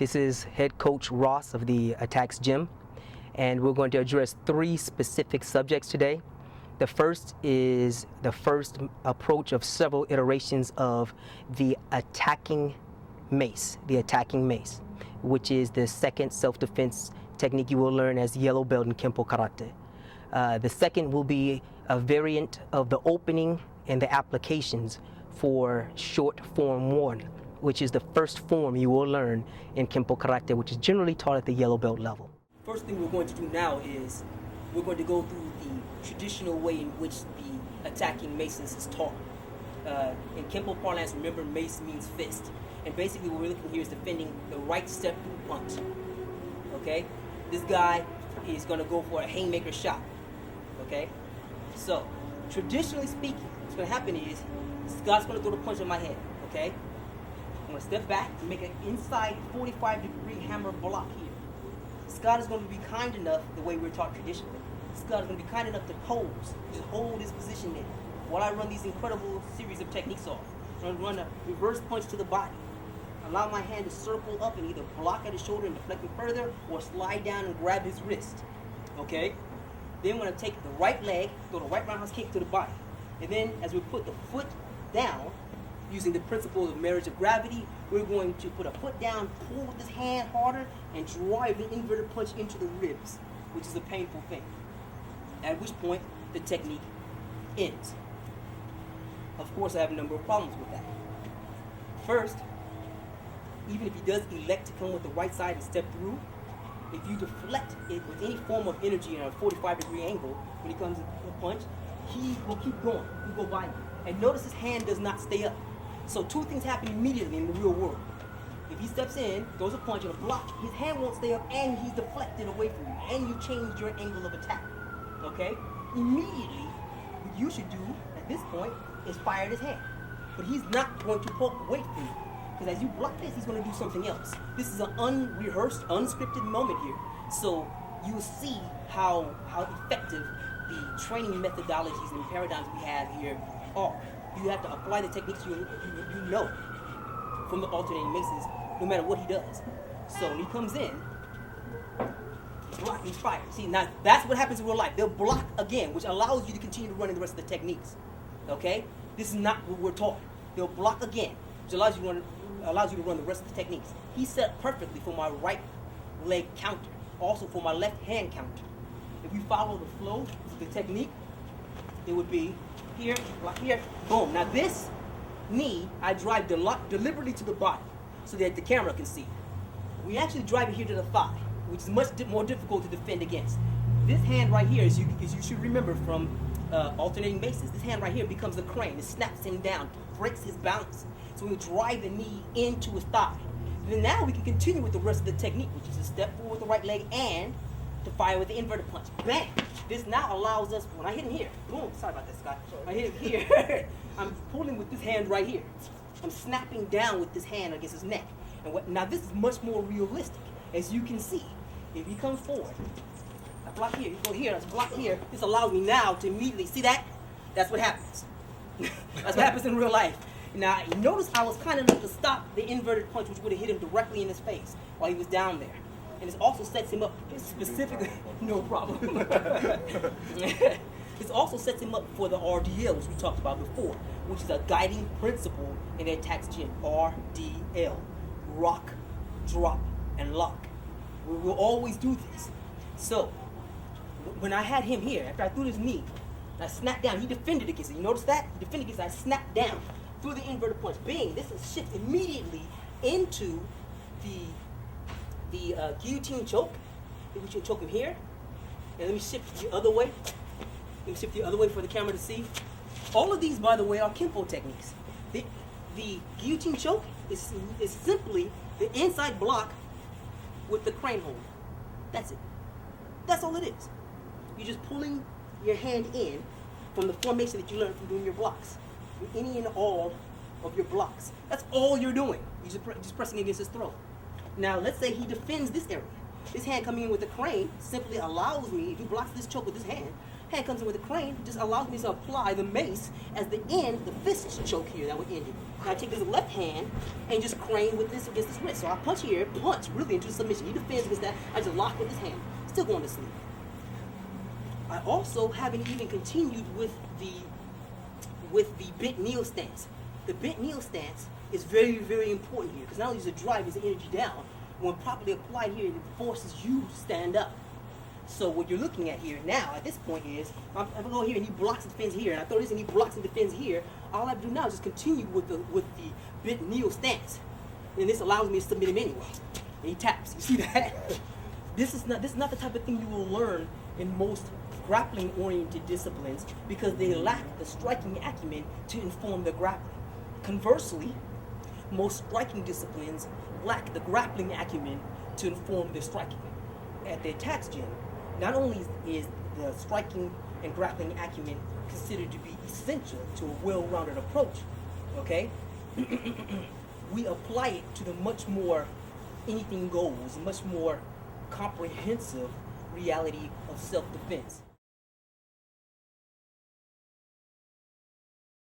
This is head coach Ross of the ATACX GYM, and we're going to address 3 specific subjects today. The first is the first approach of several iterations of the attacking mace, which is the second self-defense technique you will learn as yellow belt in Kenpo karate. The second will be a variant of the opening and the applications for short form 1, which is the first form you will learn in Kenpo karate, which is generally taught at the yellow belt level. First thing we're going to do now is we're going to go through the traditional way in which the attacking maces is taught. In Kenpo parlance, remember, mace means fist. And basically what we're looking here is defending the right step through punch. Okay? This guy is going to go for a haymaker shot. Okay? So, traditionally speaking, what's going to happen is this guy's going to throw the punch on my head. Okay? I'm going to step back and make an inside 45-degree hammer block here. Scott is going to be kind enough, the way we're taught traditionally, Scott is going to be kind enough to pose, just hold his position there, while I run these incredible series of techniques off. I'm going to run a reverse punch to the body, allow my hand to circle up and either block at his shoulder and deflect him further, or slide down and grab his wrist. Okay? Then we're going to take the right leg, throw the right roundhouse kick to the body. And then as we put the foot down, using the principle of marriage of gravity, we're going to put a foot down, pull with this hand harder, and drive the inverted punch into the ribs, which is a painful thing. At which point, the technique ends. Of course, I have a number of problems with that. First, even if he does elect to come with the right side and step through, if you deflect it with any form of energy in a 45-degree angle, when he comes in a punch, he will keep going. He'll go by you. And notice his hand does not stay up. So 2 things happen immediately in the real world. If he steps in, throws a punch and a block, his hand won't stay up and he's deflected away from you. And you change your angle of attack. Okay? Immediately, what you should do at this point is fire his hand. But he's not going to poke away from you. Because as you block this, he's going to do something else. This is an unrehearsed, unscripted moment here. So you'll see how effective the training methodologies and paradigms we have here are. You have to apply the techniques you know from the alternating maces, no matter what he does. So when he comes in, block, he's fired. See, now that's what happens in real life. They'll block again, which allows you to continue running the rest of the techniques. Okay? This is not what we're taught. They'll block again, which allows you to run the rest of the techniques. He's set perfectly for my right leg counter, also for my left hand counter. If we follow the flow of the technique, it would be here, block here, boom. Now this knee, I drive deliberately to the body so that the camera can see. We actually drive it here to the thigh, which is much more difficult to defend against. This hand right here, as you should remember from alternating maces, this hand right here becomes a crane. It snaps him down, breaks his balance. So we drive the knee into his thigh. Then now we can continue with the rest of the technique, which is to step forward with the right leg and to fire with the inverted punch. Bam! This now allows us, when I hit him here, boom, sorry about that, Scott. I hit him here, I'm pulling with this hand right here. I'm snapping down with this hand against his neck. And now this is much more realistic. As you can see, if he comes forward, I block here, you go here, I block here, this allows me now to immediately, see that? That's what happens. That's what happens in real life. Now, notice I was kind enough to stop the inverted punch, which would have hit him directly in his face while he was down there. And it also sets him up specifically, no problem. It also sets him up for the RDL, which we talked about before, which is a guiding principle in the ATACX GYM. RDL, rock, drop, and lock. We will always do this. So, when I had him here, after I threw his knee, I snapped down, he defended against it. You notice that? He defended against it, I snapped down through the inverted punch. Bing, this is shift immediately into the guillotine choke. We should choke him here. And let me shift the other way. Let me shift the other way for the camera to see. All of these, by the way, are Kenpo techniques. The guillotine choke is simply the inside block with the crane hold. That's it. That's all it is. You're just pulling your hand in from the formation that you learned from doing your blocks. Any and all of your blocks. That's all you're doing. You're just pressing against his throat. Now, let's say he defends this area. This hand coming in with the crane simply allows me, if he blocks this choke with this hand, hand comes in with a crane, just allows me to apply the mace as the end, the fist choke here that would end it. Now I take this left hand and just crane with this against his wrist. So I punch here, punch really into the submission. He defends against that. I just lock with his hand, still going to sleep. I also haven't even continued with the bent kneel stance. The bent kneel stance is very, very important here because not only does it drive his energy down, when properly applied here, it forces you to stand up. So what you're looking at here now, at this point is, I'm going to go here and he blocks and defends here, and I throw this and he blocks and defends here. All I have to do now is just continue with the bent kneel stance. And this allows me to submit him anyway. And he taps. You see that? This is not the type of thing you will learn in most grappling-oriented disciplines because they lack the striking acumen to inform the grappling. Conversely, most striking disciplines lack the grappling acumen to inform the striking. At the ATACX GYM, not only is the striking and grappling acumen considered to be essential to a well-rounded approach, okay, we apply it to the much more anything goes, much more comprehensive reality of self-defense.